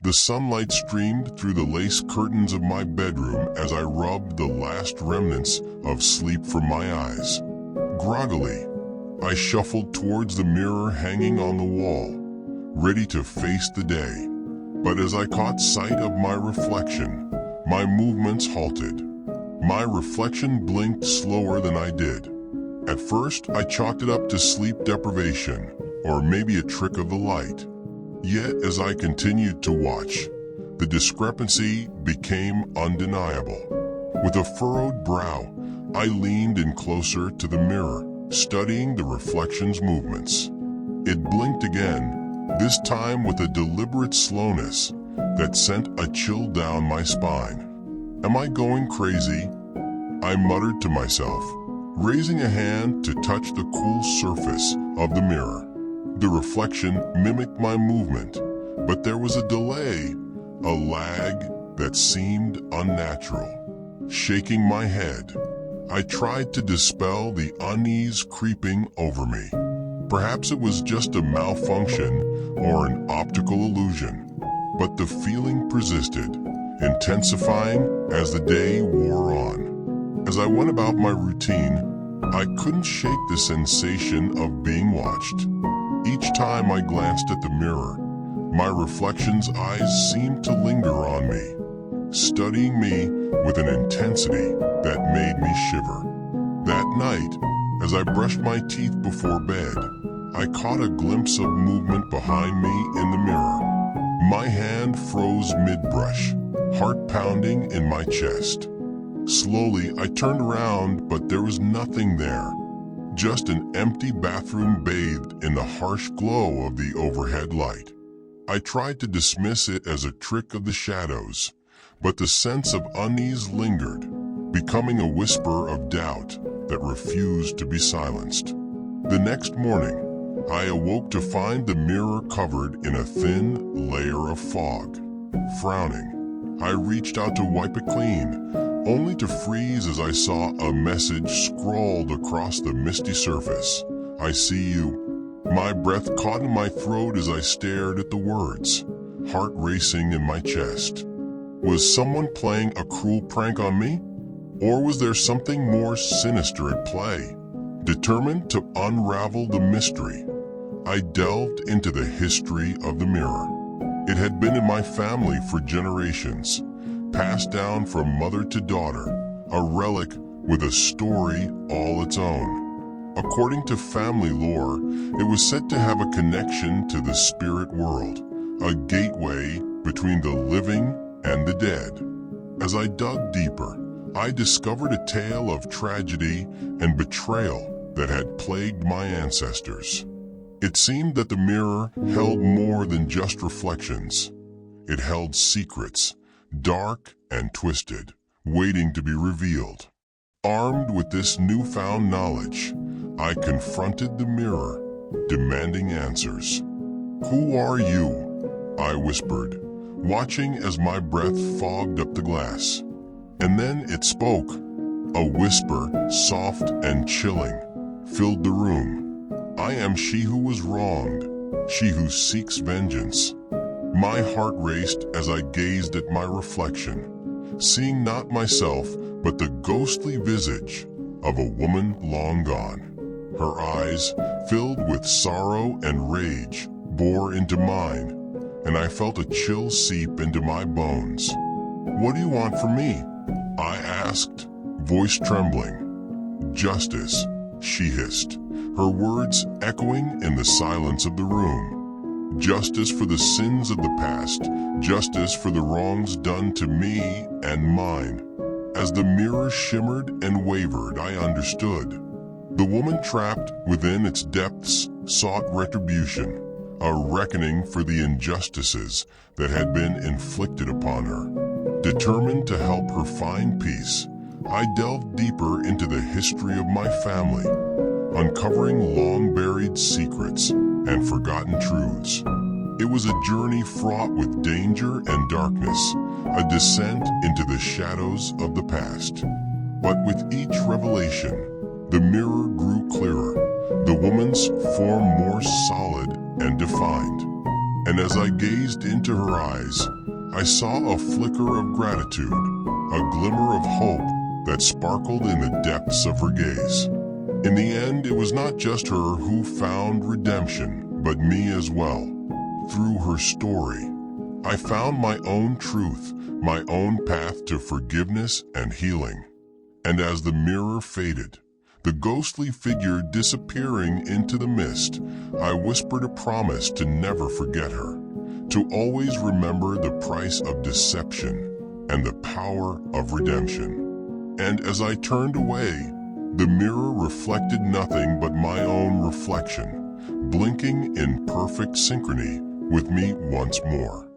The sunlight streamed through the lace curtains of my bedroom as I rubbed the last remnants of sleep from my eyes. Groggily, I shuffled towards the mirror hanging on the wall, ready to face the day. But as I caught sight of my reflection, my movements halted. My reflection blinked slower than I did. At first, I chalked it up to sleep deprivation, or maybe a trick of the light. Yet, as I continued to watch, the discrepancy became undeniable. With a furrowed brow, I leaned in closer to the mirror, studying the reflection's movements. It blinked again, this time with a deliberate slowness that sent a chill down my spine. Am I going crazy? I muttered to myself, raising a hand to touch the cool surface of the mirror. The reflection mimicked my movement, but there was a delay, a lag that seemed unnatural. Shaking my head, I tried to dispel the unease creeping over me. Perhaps it was just a malfunction or an optical illusion, but the feeling persisted, intensifying as the day wore on. As I went about my routine, I couldn't shake the sensation of being watched. Each time I glanced at the mirror, my reflection's eyes seemed to linger on me, studying me with an intensity that made me shiver. That night, as I brushed my teeth before bed, I caught a glimpse of movement behind me in the mirror. My hand froze mid-brush, heart pounding in my chest. Slowly, I turned around, but there was nothing there. Just an empty bathroom bathed in the harsh glow of the overhead light. I tried to dismiss it as a trick of the shadows, but the sense of unease lingered, becoming a whisper of doubt that refused to be silenced. The next morning, I awoke to find the mirror covered in a thin layer of fog. Frowning, I reached out to wipe it clean, only to freeze as I saw a message scrawled across the misty surface. I see you. My breath caught in my throat as I stared at the words, heart racing in my chest. Was someone playing a cruel prank on me? Or was there something more sinister at play? Determined to unravel the mystery, I delved into the history of the mirror. It had been in my family for generations, passed down from mother to daughter, a relic with a story all its own. According to family lore, it was said to have a connection to the spirit world, a gateway between the living and the dead. As I dug deeper, I discovered a tale of tragedy and betrayal that had plagued my ancestors. It seemed that the mirror held more than just reflections. It held secrets, dark and twisted, waiting to be revealed. Armed with this newfound knowledge, I confronted the mirror, demanding answers. "Who are you?" I whispered, watching as my breath fogged up the glass. And then it spoke. A whisper, soft and chilling, filled the room. "I am she who was wronged, she who seeks vengeance." My heart raced as I gazed at my reflection, seeing not myself, but the ghostly visage of a woman long gone. Her eyes, filled with sorrow and rage, bore into mine, and I felt a chill seep into my bones. "What do you want from me?" I asked, voice trembling. "Justice," she hissed, her words echoing in the silence of the room. "Justice for the sins of the past, justice for the wrongs done to me and mine." As the mirror shimmered and wavered, I understood. The woman trapped within its depths sought retribution, a reckoning for the injustices that had been inflicted upon her. Determined to help her find peace, I delved deeper into the history of my family, uncovering long-buried secrets and forgotten truths. It was a journey fraught with danger and darkness, a descent into the shadows of the past. But with each revelation, the mirror grew clearer, the woman's form more solid and defined. And as I gazed into her eyes, I saw a flicker of gratitude, a glimmer of hope that sparkled in the depths of her gaze. In the end, it was not just her who found redemption, but me as well. Through her story, I found my own truth, my own path to forgiveness and healing. And as the mirror faded, the ghostly figure disappearing into the mist, I whispered a promise to never forget her, to always remember the price of deception and the power of redemption. And as I turned away, the mirror reflected nothing but my own reflection, blinking in perfect synchrony with me once more.